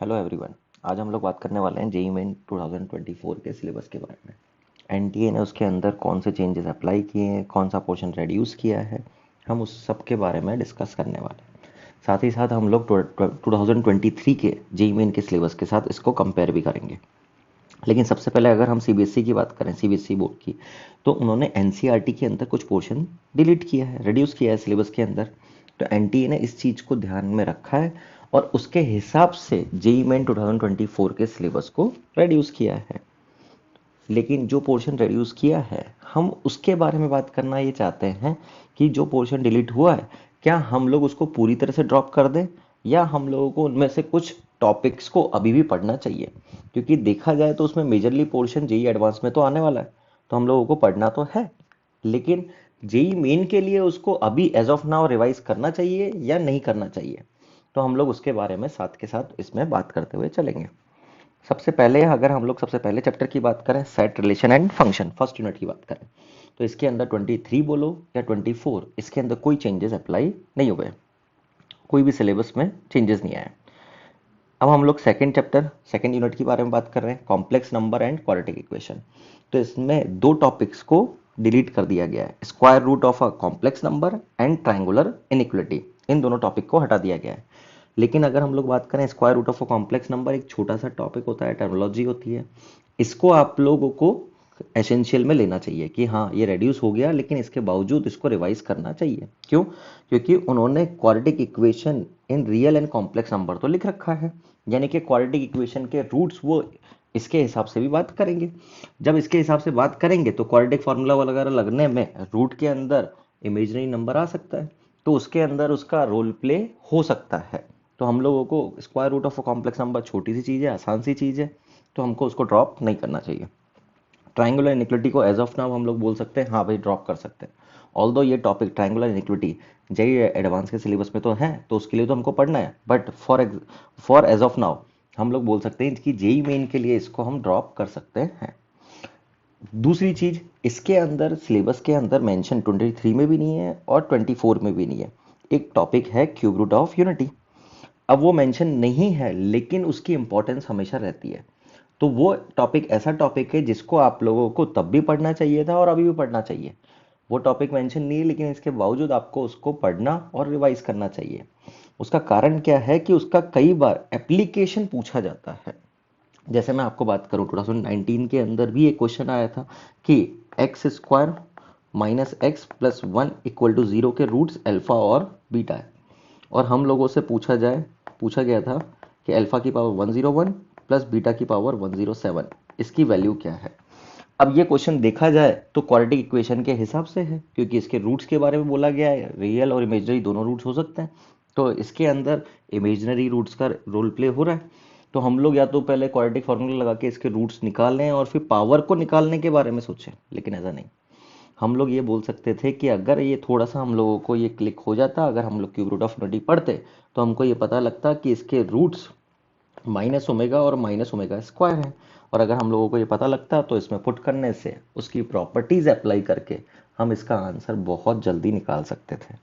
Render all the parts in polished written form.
Hello everyone. आज हम लोग बात करने वाले हैं जेईई मेन 2024 के सिलेबस के बारे में। एनटीए ने उसके अंदर कौन से चेंजेस अप्लाई किए हैं, कौन सा पोर्शन रेड्यूस किया है, हम उस सब के बारे में डिस्कस करने वाले हैं। साथ ही साथ हम लोग 2023 के जेईई मेन के सिलेबस के साथ इसको कंपेयर भी करेंगे। लेकिन सबसे पहले अगर हम सीबीएसई की बात करें, सीबीएसई बोर्ड की, तो उन्होंने एनसीईआरटी के अंदर कुछ पोर्शन डिलीट किया है, रिड्यूस किया है सिलेबस के अंदर। तो एनटीए ने इस चीज़ को ध्यान में रखा है और उसके हिसाब से जेईई मेन 2024 के सिलेबस को रिड्यूस किया है। लेकिन जो पोर्शन रिड्यूस किया है, हम उसके बारे में बात करना ये चाहते हैं कि जो पोर्शन डिलीट हुआ है, क्या हम लोग उसको पूरी तरह से ड्रॉप कर दें या हम लोगों को उनमें से कुछ टॉपिक्स को अभी भी पढ़ना चाहिए। क्योंकि देखा जाए तो उसमें मेजरली पोर्शन जेईई एडवांस में तो आने वाला है, तो हम लोगों को पढ़ना तो है। लेकिन जेईई मेन के लिए उसको अभी एज ऑफ नाउ रिवाइज करना चाहिए या नहीं करना चाहिए, तो हम लोग उसके बारे में साथ के साथ इसमें बात करते हुए चलेंगे। सबसे पहले अगर हम लोग सबसे पहले चैप्टर की बात करें, set relation and function, first unit की बात करें, तो इसके अंदर 23 बोलो या 24, इसके अंदर कोई चेंजेस अप्लाई नहीं हुए, कोई भी सिलेबस में चेंजेस नहीं आए। अब हम लोग सेकंड चैप्टर सेकंड यूनिट के बारे में बात कर रहे हैं, complex number and quadratic equation. तो इसमें दो टॉपिक्स को डिलीट कर दिया गया है, square root of a complex number and triangular inequality. इन दोनों टॉपिक को हटा दिया गया है। लेकिन अगर हम लोग बात करें, square root of a complex number एक छोटा सा टॉपिक होता है, टर्मिनोलॉजी होती है। इसको आप लोगों को एसेंशियल में लेना चाहिए कि हाँ ये रेड्यूस हो गया, लेकिन इसके बावजूद इसको रिवाइज करना चाहिए। क्यों? क्योंकि उन्होंने quadratic equation in real and complex number तो लिख रखा है, यानी कि क्वाड्रेटिक इक्वेशन के रूट्स वो इसके हिसाब से भी बात करेंगे। जब इसके हिसाब से बात करेंगे तो क्वाड्रेटिक फार्मूला वगैरह लगने में रूट के अंदर इमेजिनरी नंबर आ सकता है, तो उसके अंदर उसका रोल प्ले हो सकता है। तो हम लोगों को square root of a complex number छोटी सी चीज़ है, आसान सी चीज़ है, तो हमको उसको ड्रॉप नहीं करना चाहिए। ट्रायंगुलर इनिक्विटी को एज ऑफ नाउ हम लोग बोल सकते हैं हाँ भाई ड्रॉप कर सकते हैं। ऑल्दो ये topic triangular inequality JEE advance के सिलेबस में तो है, तो उसके लिए तो हमको पढ़ना है, but for as of now हम लोग बोल सकते हैं कि जेई मेन के लिए इसको हम ड्रॉप कर सकते हैं। दूसरी चीज, इसके अंदर सिलेबस के अंदर मेंशन 23 में भी नहीं है और 24 में भी नहीं है। एक टॉपिक है क्यूब रूट ऑफ यूनिटी। अब वो मेंशन नहीं है, लेकिन उसकी इंपॉर्टेंस हमेशा रहती है। तो वो टॉपिक ऐसा टॉपिक है जिसको आप लोगों को तब भी पढ़ना चाहिए था और अभी भी पढ़ना चाहिए। वो टॉपिक मेंशन नहीं है, लेकिन इसके बावजूद आपको उसको पढ़ना और रिवाइज करना चाहिए। उसका कारण क्या है कि उसका कई बार एप्लीकेशन पूछा जाता है। जैसे मैं आपको बात करूं, 2019 के अंदर भी एक क्वेश्चन आया था कि X square minus X plus one equal to zero के रूट्स अल्फा और बीटा है। और हम लोगों से पूछा गया था कि अल्फा की पावर 101 प्लस बीटा की पावर 107, इसकी वैल्यू क्या है। अब ये क्वेश्चन देखा जाए तो क्वाड्रेटिक इक्वेशन के हिसाब से है, क्योंकि इसके रूट्स के बारे में बोला गया है, रियल और इमेजिनरी दोनों रूट्स हो सकते हैं। तो इसके अंदर इमेजिनरी रूट्स का रोल प्ले हो रहा है। तो हम लोग या तो पहले क्वाड्रेटिक फार्मूला लगा के इसके रूट्स निकाल लें और फिर पावर को निकालने के बारे में सोचें, लेकिन ऐसा नहीं। हम लोग ये बोल सकते थे कि अगर ये थोड़ा सा हम लोगों को ये क्लिक हो जाता, अगर हम लोग क्यूब रूट ऑफ यूनिटी पढ़ते, तो हमको ये पता लगता कि इसके रूट्स माइनस ओमेगा और माइनस ओमेगा स्क्वायर है। और अगर हम लोगों को ये पता लगता तो इसमें पुट करने से, उसकी प्रॉपर्टीज अप्लाई करके हम इसका आंसर बहुत जल्दी निकाल सकते थे।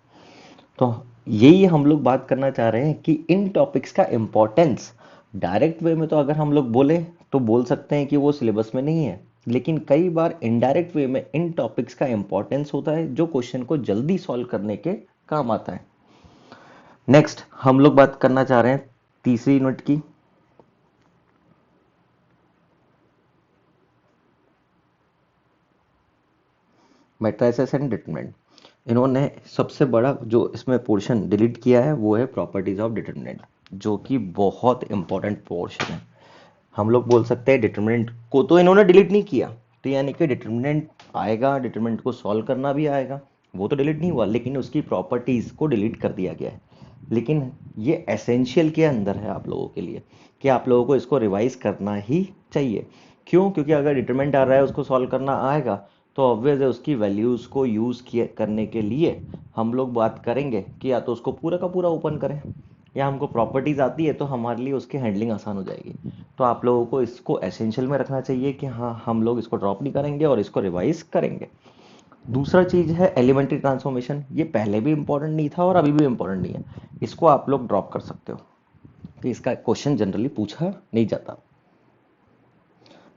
तो यही हम लोग बात करना चाह रहे हैं कि इन टॉपिक्स का इंपॉर्टेंस डायरेक्ट वे में तो अगर हम लोग बोले तो बोल सकते हैं कि वो सिलेबस में नहीं है, लेकिन कई बार इनडायरेक्ट वे में इन टॉपिक्स का इंपॉर्टेंस होता है जो क्वेश्चन को जल्दी सॉल्व करने के काम आता है। नेक्स्ट हम लोग बात करना चाह रहे हैं तीसरी यूनिट की, मैट्रिसेस एंड डिटरमिनेंट। इन्होंने सबसे बड़ा जो इसमें पोर्शन डिलीट किया है वो है प्रॉपर्टीज ऑफ डिटरमिनेंट, जो कि बहुत इंपॉर्टेंट पोर्शन है। हम लोग बोल सकते हैं डिटरमिनेंट को तो इन्होंने डिलीट नहीं किया, तो यानी कि डिटरमिनेंट आएगा, डिटरमिनेंट को सॉल्व करना भी आएगा, वो तो डिलीट नहीं हुआ, लेकिन उसकी प्रॉपर्टीज को डिलीट कर दिया गया है। लेकिन ये एसेंशियल के अंदर है आप लोगों के लिए कि आप लोगों को इसको रिवाइज करना ही चाहिए। क्यों? क्योंकि अगर डिटरमिनेंट आ रहा है, उसको सॉल्व करना आएगा, तो ऑब्वियस है उसकी वैल्यूज को यूज करने के लिए हम लोग बात करेंगे कि या तो उसको पूरा का पूरा ओपन करें, या हमको प्रॉपर्टीज आती है तो हमारे लिए उसकी हैंडलिंग आसान हो जाएगी। तो आप लोगों को इसको एसेंशियल में रखना चाहिए कि हाँ हम लोग इसको ड्रॉप नहीं करेंगे और इसको रिवाइज करेंगे। दूसरा चीज है एलिमेंट्री ट्रांसफॉर्मेशन। ये पहले भी इंपॉर्टेंट नहीं था और अभी भी इंपॉर्टेंट नहीं है, इसको आप लोग ड्रॉप कर सकते हो। कि इसका क्वेश्चन जनरली पूछा नहीं जाता।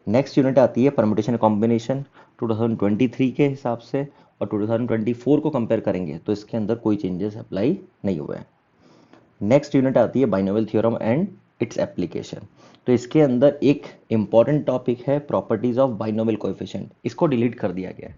नेक्स्ट यूनिट आती है परम्यूटेशन कॉम्बिनेशन 2023 के हिसाब से, और 2024 को कंपेयर करेंगे तो इसके अंदर कोई चेंजेस अप्लाई नहीं हुए हैं। नेक्स्ट यूनिट आती है binomial theorem and its application. तो इसके अंदर एक इंपॉर्टेंट टॉपिक है प्रॉपर्टीज ऑफ बाइनोमियल कोएफिशिएंट, इसको डिलीट कर दिया गया है।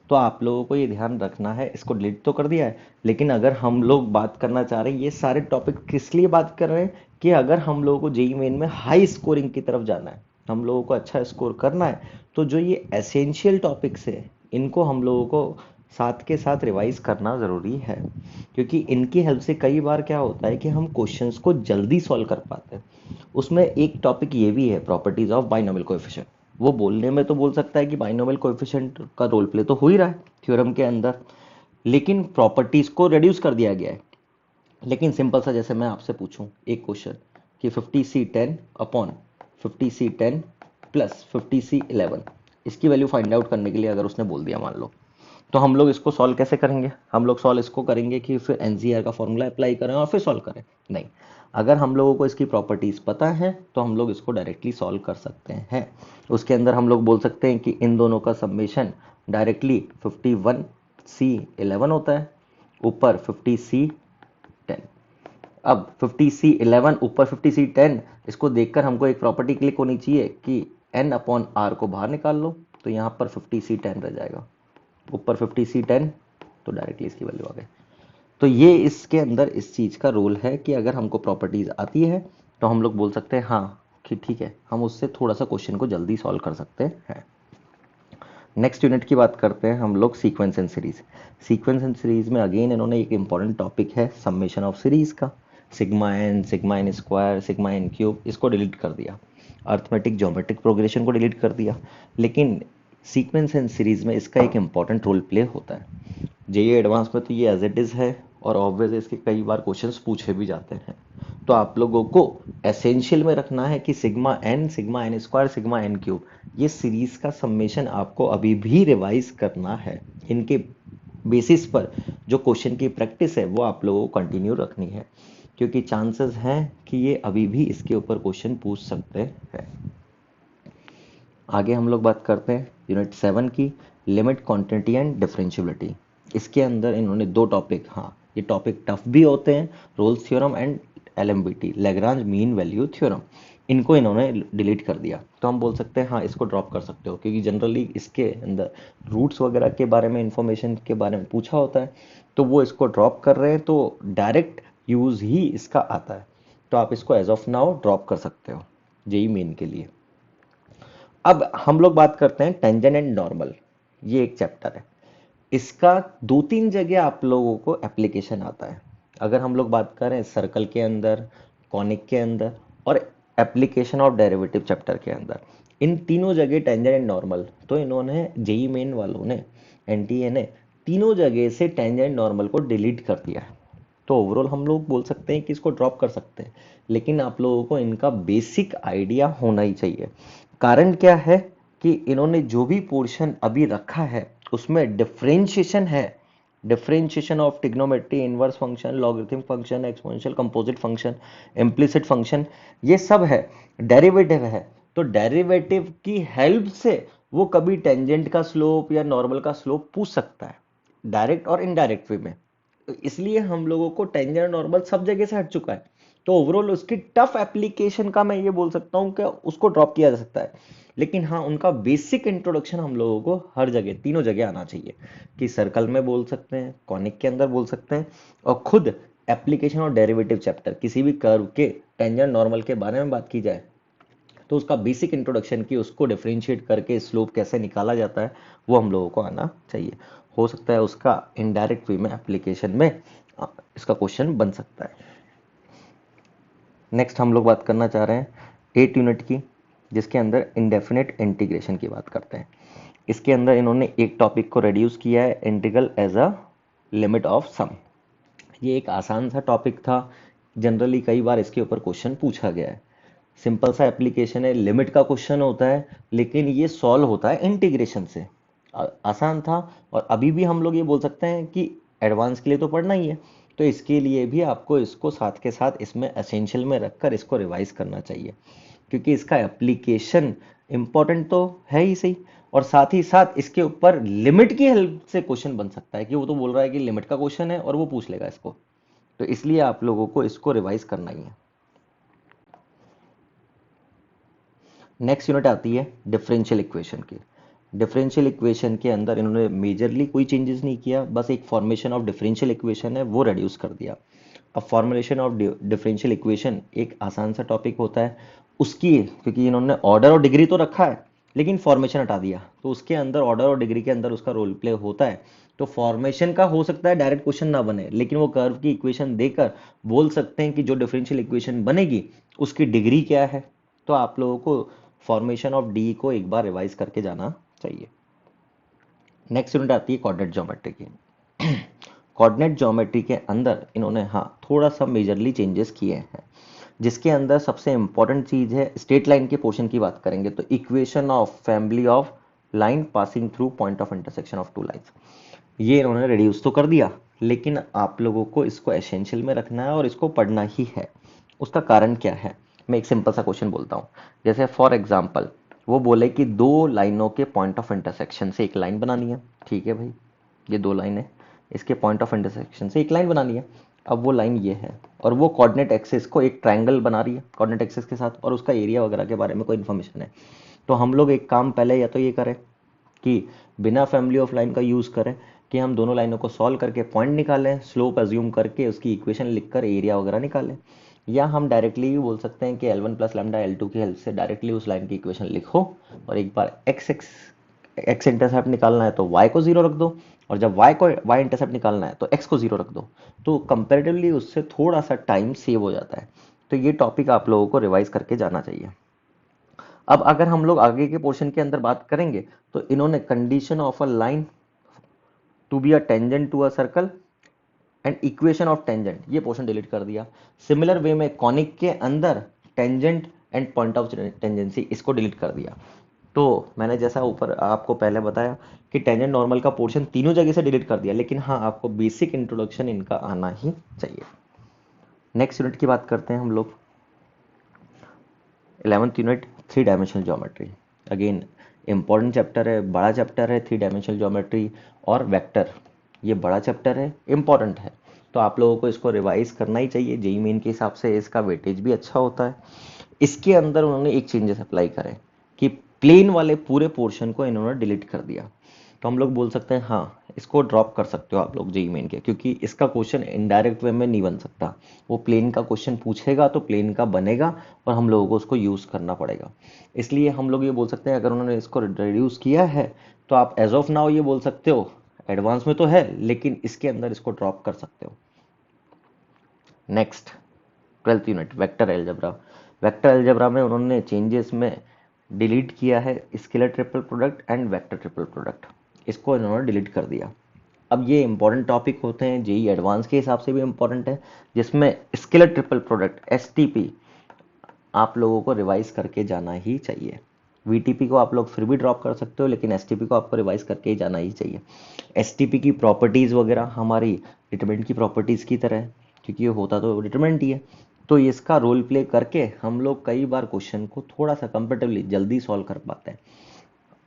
तो आप लोगों को ये ध्यान रखना है, इसको डिलीट तो कर दिया है, लेकिन अगर हम लोग बात करना चाह रहे हैं, ये सारे टॉपिक किस लिए बात कर रहे हैं कि अगर हम लोगों को जेईई मेन में हाई स्कोरिंग की तरफ जाना है, हम लोगों को अच्छा स्कोर करना है, तो जो ये एसेंशियल टॉपिक्स है इनको हम लोगों को साथ के साथ रिवाइज करना ज़रूरी है, क्योंकि इनकी हेल्प से कई बार क्या होता है कि हम क्वेश्चंस को जल्दी सॉल्व कर पाते हैं। उसमें एक टॉपिक ये भी है प्रॉपर्टीज ऑफ बाइनोमियल कोएफिशिएंट। वो बोलने में तो बोल सकता है कि बाइनोमियल कोएफिशिएंट का रोल प्ले तो हो ही रहा है थ्योरम के अंदर, लेकिन प्रॉपर्टीज को रिड्यूस कर दिया गया है। लेकिन सिंपल सा, जैसे मैं आपसे पूछूं एक क्वेश्चन कि 50C10 upon 50C10 plus 50C11, इसकी वैल्यू फाइंड आउट करने के लिए अगर उसने बोल दिया मान लो, तो हम लोग इसको सॉल्व कैसे करेंगे? हम लोग सॉल्व इसको करेंगे कि फिर एनसीईआर का फॉर्मूला अप्लाई करें और फिर सॉल्व करें? नहीं, अगर हम लोगों को इसकी प्रॉपर्टीज पता है तो हम लोग इसको डायरेक्टली सॉल्व कर सकते हैं। उसके अंदर हम लोग बोल सकते हैं कि इन दोनों का समेशन डायरेक्टली 51C11 होता है, ऊपर 50C10। अब 50C11 ऊपर 50C10, इसको देखकर हमको एक प्रॉपर्टी क्लिक होनी चाहिए कि n अपॉन r को बाहर निकाल लो, तो यहाँ पर 50C10 रह जाएगा, ऊपर 50C10, तो डायरेक्टली इसकी वैल्यू आ गई। तो ये इसके अंदर इस चीज़ का रोल है कि अगर हमको प्रॉपर्टीज आती है तो हम लोग बोल सकते हैं हाँ कि ठीक है, हम उससे थोड़ा सा क्वेश्चन को जल्दी सॉल्व कर सकते हैं। नेक्स्ट यूनिट की बात करते हैं हम लोग sequence and series. Sequence and series में अगेन इन्होंने एक इंपॉर्टेंट टॉपिक है समेशन ऑफ सीरीज का, sigma N square, sigma N cube, इसको डिलीट कर दिया। अर्थमेटिक ज्योमेट्रिक प्रोग्रेशन को डिलीट कर दिया। लेकिन सीक्वेंस एंड सीरीज में इसका एक इंपॉर्टेंट रोल प्ले होता है। जेईई एडवांस में तो ये एज इट इज़ है, और ऑब्वियस इसके कई बार क्वेश्चंस पूछे भी जाते हैं। तो आप लोगों को एसेंशियल में रखना है कि sigma N square, sigma N cube, ये सीरीज का समेशन आपको अभी भी रिवाइज करना है। इनके बेसिस पर जो क्वेश्चन की प्रैक्टिस है वो आप लोगों को कंटिन्यू रखनी है, क्योंकि चांसेस हैं कि ये अभी भी इसके ऊपर क्वेश्चन पूछ सकते हैं। आगे हम लोग बात करते हैं यूनिट 7 की, लिमिट, क्वांटिटी एंड डिफरेंशियबिलिटी। इसके अंदर इन्होंने दो टॉपिक, हाँ ये टॉपिक टफ भी होते हैं, Rolle's theorem and LMVT, Lagrange mean value theorem, इनको इन्होंने डिलीट कर दिया। तो हम बोल सकते हैं हाँ इसको ड्रॉप कर सकते हो, क्योंकि जनरली इसके अंदर रूट्स वगैरह के बारे में, इंफॉर्मेशन के बारे में पूछा होता है, तो वो इसको ड्रॉप कर रहे हैं, तो डायरेक्ट यूज ही इसका आता है, तो आप इसको एज ऑफ नाउ ड्रॉप कर सकते हो जेईई मेन के लिए। अब हम लोग बात करते हैं टेंजेंट एंड नॉर्मल, ये एक चैप्टर है, इसका 2-3 जगह आप लोगों को एप्लीकेशन आता है। अगर हम लोग बात करें सर्कल के अंदर, कॉनिक के अंदर, और एप्लीकेशन ऑफ डेरिवेटिव चैप्टर के अंदर, इन तीनों जगह टेंजेंट एंड नॉर्मल, तो इन्होंने जेईई मेन वालों ने, एनटीए ने, तीनों जगह से टेंजेंट नॉर्मल को डिलीट कर दिया है। तो ओवरऑल हम लोग बोल सकते हैं कि इसको ड्रॉप कर सकते हैं, लेकिन आप लोगों को इनका बेसिक आइडिया होना ही चाहिए। कारण क्या है कि इन्होंने जो भी पोर्शन अभी रखा है उसमें डिफरेंशिएशन है, differentiation of trigonometry, inverse function, logarithmic function, exponential, composite function, implicit function, ये सब है, डेरिवेटिव है। तो डेरिवेटिव की हेल्प से वो कभी टेंजेंट का स्लोप या नॉर्मल का स्लोप पूछ सकता है, डायरेक्ट और इनडायरेक्ट वे में। तो इसलिए हम लोगों को टेंजेंट नॉर्मल सब जगह से हट चुका है, तो ओवरऑल उसकी टफ एप्लीकेशन का मैं ये बोल सकता हूं कि उसको ड्रॉप किया जा सकता है। लेकिन हाँ, उनका बेसिक इंट्रोडक्शन हम लोगों को हर जगह, तीनों जगह आना चाहिए, कि सर्कल में बोल सकते हैं, कॉनिक के अंदर बोल सकते हैं, और खुद एप्लीकेशन और डेरिवेटिव चैप्टर, किसी भी कर्व के टेंजेंट नॉर्मल के बारे में बात की जाए तो उसका बेसिक इंट्रोडक्शन की उसको डिफरेंशिएट करके स्लोप कैसे निकाला जाता है वो हम लोगों को आना चाहिए। हो सकता है उसका इनडायरेक्ट वे में एप्लीकेशन में इसका क्वेश्चन बन सकता है। नेक्स्ट हम लोग बात करना चाह रहे हैं 8 यूनिट की, जिसके अंदर इंडेफिनिट इंटीग्रेशन की बात करते हैं। इसके अंदर इन्होंने एक टॉपिक को रिड्यूस किया है, integral as a limit of sum. ये एक आसान सा टॉपिक था, जनरली कई बार इसके ऊपर क्वेश्चन पूछा गया है। सिंपल सा एप्लीकेशन है, लिमिट का क्वेश्चन होता है, लेकिन ये सॉल्व होता है इंटीग्रेशन से। आसान था, और अभी भी हम लोग ये बोल सकते हैं कि एडवांस के लिए तो पढ़ना ही है, तो इसके लिए भी आपको इसको साथ के साथ इसमें एसेंशियल में रखकर इसको रिवाइज करना चाहिए, क्योंकि इसका एप्लीकेशन इंपॉर्टेंट तो है ही सही, और साथ ही साथ इसके ऊपर लिमिट की हेल्प से क्वेश्चन बन सकता है, कि वो तो बोल रहा है कि लिमिट का क्वेश्चन है और वो पूछ लेगा इसको, तो इसलिए आप लोगों को इसको रिवाइज करना ही है। नेक्स्ट यूनिट आती है डिफरेंशियल इक्वेशन की। डिफरेंशियल इक्वेशन के अंदर इन्होंने मेजरली कोई चेंजेस नहीं किया, बस एक फॉर्मेशन ऑफ डिफरेंशियल इक्वेशन है वो रेड्यूस कर दिया। अब फॉर्मुलेशन ऑफ डिफरेंशियल इक्वेशन एक आसान सा टॉपिक होता है, उसकी क्योंकि इन्होंने ऑर्डर और डिग्री तो रखा है लेकिन फॉर्मेशन हटा दिया, तो उसके अंदर ऑर्डर और डिग्री के अंदर उसका रोल प्ले होता है। तो फॉर्मेशन का हो सकता है डायरेक्ट क्वेश्चन ना बने, लेकिन वो कर्व की इक्वेशन देकर बोल सकते हैं कि जो डिफरेंशियल इक्वेशन बनेगी उसकी डिग्री क्या है। तो आप लोगों को फॉर्मेशन ऑफ डी को एक बार रिवाइज करके जाना चाहिए। नेक्स्ट यूनिट आती है कोऑर्डिनेट ज्योमेट्री की। कोऑर्डिनेट ज्योमेट्री के अंदर इन्होंने हाँ थोड़ा सा मेजरली चेंजेस किए हैं, जिसके अंदर सबसे इंपॉर्टेंट चीज है स्ट्रेट लाइन के पोर्शन की बात करेंगे तो equation of family of line passing through point of intersection of two lines, ये इन्होंने रिड्यूस तो कर दिया, लेकिन आप लोगों को इसको एसेंशियल में रखना है और इसको पढ़ना ही है। उसका कारण क्या है, मैं एक सिंपल सा क्वेश्चन बोलता हूँ। जैसे फॉर एग्जाम्पल वो बोले कि दो लाइनों के पॉइंट ऑफ इंटरसेक्शन से एक लाइन बनानी है, ठीक है भाई, ये दो लाइन है, इसके पॉइंट ऑफ इंटरसेक्शन से एक लाइन बनानी है। अब वो लाइन ये है और वो कोऑर्डिनेट एक्सिस को एक ट्रायंगल बना रही है कोऑर्डिनेट एक्सिस के साथ, और उसका एरिया वगैरह के बारे में कोई इन्फॉर्मेशन है। तो हम लोग एक काम पहले या तो ये करें कि बिना फैमिली ऑफ लाइन का यूज़ करें कि हम दोनों लाइनों को सॉल्व करके पॉइंट निकालें, स्लोप अज्यूम करके उसकी इक्वेशन लिखकर एरिया वगैरह निकालें, या हम डायरेक्टली भी बोल सकते हैं कि L1 प्लस लैम्डा L2 की हेल्प से डायरेक्टली उस लाइन की इक्वेशन लिखो, और एक बार एक्स इंटरसेप्ट निकालना है तो y को जीरो रख दो, और जब y इंटरसेप्ट निकालना है तो x को जीरो रख दो। तो कंपेरेटिवली उससे थोड़ा सा टाइम सेव हो जाता है। तो ये टॉपिक आप लोगों को रिवाइज करके जाना चाहिए। अब अगर हम लोग आगे के पोर्शन के अंदर बात करेंगे तो इन्होंने condition of a line to be a tangent to a circle and equation of tangent, ये पोर्शन डिलीट कर दिया। सिमिलर वे में कॉनिक के अंदर tangent and point of tangency, इसको डिलीट कर दिया। तो मैंने जैसा ऊपर आपको पहले बताया कि टेंजेंट नॉर्मल का पोर्शन तीनों जगह से डिलीट कर दिया, लेकिन हाँ आपको बेसिक इंट्रोडक्शन इनका आना ही चाहिए। नेक्स्ट यूनिट की बात करते हैं हम लोग, 11th unit three dimensional geometry. Again important chapter है, बड़ा चैप्टर है थ्री डायमेंशनल ज्योमेट्री और वेक्टर, ये बड़ा चैप्टर है, इंपॉर्टेंट है, तो आप लोगों को इसको रिवाइज करना ही चाहिए। जेईई मेन के हिसाब से इसका वेटेज भी अच्छा होता है। इसके अंदर उन्होंने एक चेंजेस अप्लाई करे कि प्लेन वाले पूरे पोर्शन को इन्होंने डिलीट कर दिया। तो हम लोग बोल सकते हैं हाँ इसको ड्रॉप कर सकते हो आप लोग जेईई मेन के, क्योंकि इसका क्वेश्चन इनडायरेक्ट वे में नहीं बन सकता। वो प्लेन का क्वेश्चन पूछेगा तो प्लेन का बनेगा और हम लोगों को उसको यूज़ करना पड़ेगा। इसलिए हम लोग ये बोल सकते हैं अगर उन्होंने इसको रिड्यूस किया है तो आप एज ऑफ नाउ ये बोल सकते हो एडवांस में तो है, लेकिन इसके अंदर इसको ड्रॉप कर सकते हो। Next 12th unit vector algebra. Vector algebra में उन्होंने चेंजेस में डिलीट किया है scalar triple product and vector triple product, इसको इन्होंने डिलीट कर दिया। अब ये इंपॉर्टेंट टॉपिक होते हैं, जेई एडवांस के हिसाब से भी इंपॉर्टेंट है, जिसमें स्केलर ट्रिपल प्रोडक्ट एसटीपी आप लोगों को रिवाइज करके जाना ही चाहिए। वीटीपी को आप लोग फिर भी ड्रॉप कर सकते हो, लेकिन एसटीपी को आपको रिवाइज करके ही जाना ही चाहिए। एसटीपी की प्रॉपर्टीज़ वगैरह हमारी डिटरमिनेंट की प्रॉपर्टीज़ की तरह है, क्योंकि ये होता तो डिटरमिनेंट ही है। तो इसका रोल प्ले करके हम लोग कई बार क्वेश्चन को थोड़ा सा कंपेरेटिवली जल्दी सॉल्व कर पाते हैं।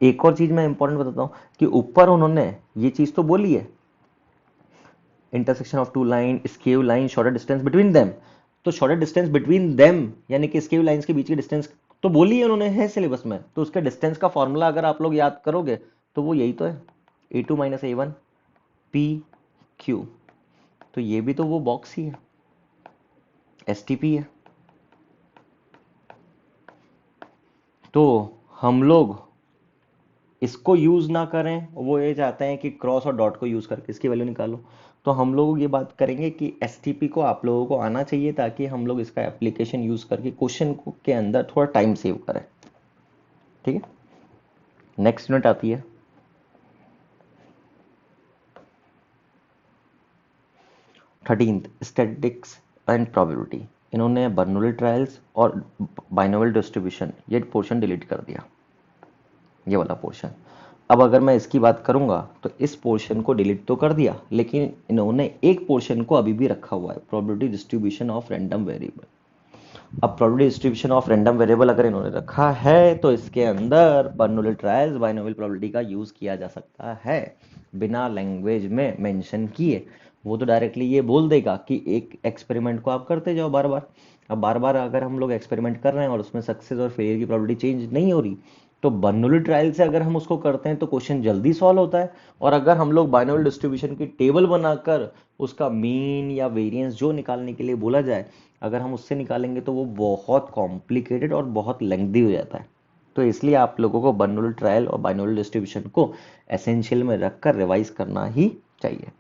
एक और चीज़ मैं इंपॉर्टेंट बताता हूँ कि ऊपर उन्होंने ये चीज़ तो बोली है intersection of two line, skew line, shorter distance between them. तो शॉर्टर डिस्टेंस बिटवीन देम यानी कि स्केव लाइंस के बीच की डिस्टेंस तो बोली है उन्होंने, है सिलेबस में, तो उसके डिस्टेंस का फॉर्मूला अगर आप लोग याद करोगे तो वो यही तो है, A2 माइनस A1 PQ। तो ये भी तो वो बॉक्स ही है, STP है। तो हम लोग इसको यूज ना करें, वो ये चाहते हैं कि क्रॉस और डॉट को यूज करके इसकी वैल्यू निकालो। तो हम लोग ये बात करेंगे कि एसटीपी को आप लोगों को आना चाहिए, ताकि हम लोग इसका एप्लीकेशन यूज करके क्वेश्चन के अंदर थोड़ा टाइम सेव करें। ठीक है, नेक्स्ट यूनिट आती है 13th स्टैटिस्टिक्स एंड प्रोबेबिलिटी। इन्होंने बर्नौली ट्रायल्स और बाइनोमियल डिस्ट्रीब्यूशन ये पोर्शन डिलीट कर दिया, ये वाला पोर्शन। अब अगर मैं इसकी बात करूंगा तो इस पोर्शन को डिलीट तो कर दिया, लेकिन इन्होंने एक पोर्शन को अभी भी रखा हुआ है, probability distribution of random variable. अब probability distribution of random variable अगर इन्होंने रखा है तो इसके अंदर बर्नौली ट्रायल्स बाइनोमियल प्रोबेबिलिटी का यूज किया जा सकता है बिना लैंग्वेज में मेंशन किए। वो तो डायरेक्टली ये बोल देगा कि एक एक्सपेरिमेंट को आप करते जाओ बार बार। अब बार बार अगर हम लोग एक्सपेरिमेंट कर रहे हैं और उसमें सक्सेस और फेलियर की प्रोबेबिलिटी चेंज नहीं हो रही, तो बर्नौली ट्रायल से अगर हम उसको करते हैं तो क्वेश्चन जल्दी सॉल्व होता है। और अगर हम लोग बाइनोमियल डिस्ट्रीब्यूशन की टेबल बनाकर उसका मीन या वेरिएंस जो निकालने के लिए बोला जाए, अगर हम उससे निकालेंगे तो वो बहुत कॉम्प्लिकेटेड और बहुत लेंथी हो जाता है। तो इसलिए आप लोगों को बर्नौली ट्रायल और बाइनोमियल डिस्ट्रीब्यूशन को एसेंशियल में रखकर रिवाइज करना ही चाहिए।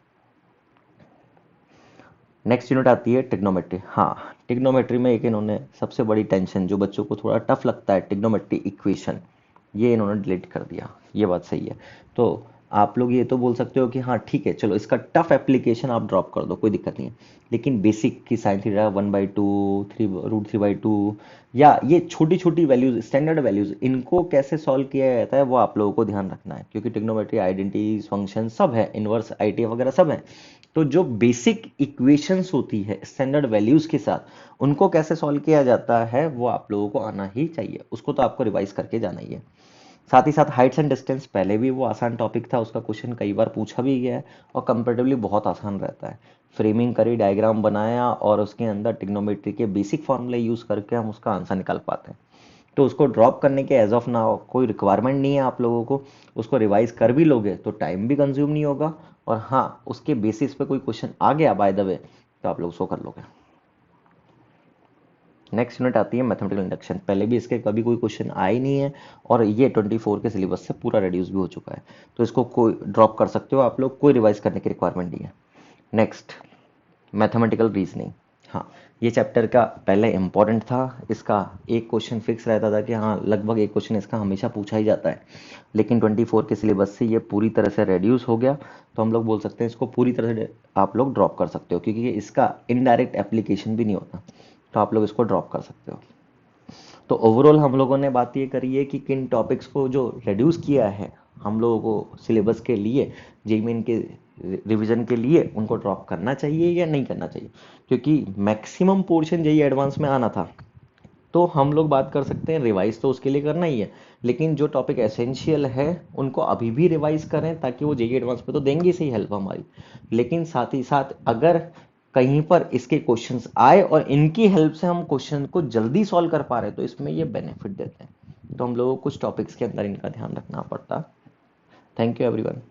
नेक्स्ट यूनिट आती है ट्रिग्नोमेट्री। हाँ, ट्रिग्नोमेट्री में एक इन्होंने सबसे बड़ी टेंशन जो बच्चों को थोड़ा टफ लगता है, ट्रिग्नोमेट्री इक्वेशन, ये इन्होंने डिलीट कर दिया। ये बात सही है। तो आप लोग ये तो बोल सकते हो कि हाँ ठीक है चलो इसका टफ एप्लीकेशन आप ड्रॉप कर दो, कोई दिक्कत नहीं है, लेकिन बेसिक की साइन थीटा 1/2 3√3/2 या ये छोटी छोटी वैल्यूज, स्टैंडर्ड वैल्यूज, इनको कैसे सॉल्व किया जाता है वो आप लोगों को ध्यान रखना है, क्योंकि ट्रिग्नोमेट्री आइडेंटिटीज फंक्शन सब है, इनवर्स आईटीएफ वगैरह सब है। तो जो बेसिक इक्वेशंस होती है स्टैंडर्ड वैल्यूज के साथ, उनको कैसे सॉल्व किया जाता है वो आप लोगों को आना ही चाहिए, उसको तो आपको रिवाइज करके जाना ही है। साथ ही साथ हाइट्स एंड डिस्टेंस, पहले भी वो आसान टॉपिक था, उसका क्वेश्चन कई बार पूछा भी गया है और कंपेरेटिवली बहुत आसान रहता है। फ्रेमिंग करी, डायग्राम बनाया और उसके अंदर ट्रिग्नोमेट्री के बेसिक फॉर्मूले यूज करके हम उसका आंसर निकाल पाते हैं। तो उसको ड्रॉप करने के एज ऑफ नाउ कोई रिक्वायरमेंट नहीं है आप लोगों को। उसको रिवाइज कर भी लोगे तो टाइम भी कंज्यूम नहीं होगा, और हाँ उसके बेसिस पे कोई क्वेश्चन आ गया बाय द वे तो आप लोग उसको कर लोगे। नेक्स्ट यूनिट आती है मैथमेटिकल इंडक्शन। पहले भी इसके कभी कोई क्वेश्चन आए नहीं है और ये 24 के सिलेबस से पूरा रिड्यूस भी हो चुका है, तो इसको कोई ड्रॉप कर सकते हो आप लोग, कोई रिवाइज करने की रिक्वायरमेंट नहीं है। Next, mathematical reasoning. हाँ, ये चैप्टर का पहले इंपॉर्टेंट था, इसका एक क्वेश्चन फिक्स रहता था कि हाँ लगभग एक क्वेश्चन इसका हमेशा पूछा ही जाता है, लेकिन 24 के सिलेबस से ये पूरी तरह से रेड्यूस हो गया, तो हम लोग बोल सकते हैं इसको पूरी तरह से आप लोग ड्रॉप कर सकते हो, क्योंकि इसका इनडायरेक्ट एप्लीकेशन भी नहीं होता, तो आप लोग इसको ड्रॉप कर सकते हो। तो ओवरऑल हम लोगों ने बात ये करी है कि किन टॉपिक्स को जो रिड्यूस किया है हम लोगों को सिलेबस के लिए, जेईई मेन के रिवीजन के लिए, उनको ड्रॉप करना चाहिए या नहीं करना चाहिए, क्योंकि मैक्सिमम पोर्शन जेईई एडवांस में आना था। तो हम लोग बात कर सकते हैं रिवाइज तो उसके लिए करना ही है, लेकिन जो टॉपिक एसेंशियल है उनको अभी भी रिवाइज करें, ताकि वो जेईई एडवांस पे तो देंगे सही हेल्प हमारी, लेकिन साथ ही साथ अगर कहीं पर इसके क्वेश्चंस आए और इनकी हेल्प से हम क्वेश्चन को जल्दी सॉल्व कर पा रहे हैं तो इसमें ये बेनिफिट देते हैं। तो हम लोगों को कुछ टॉपिक्स के अंदर इनका ध्यान रखना पड़ता। Thank you everyone.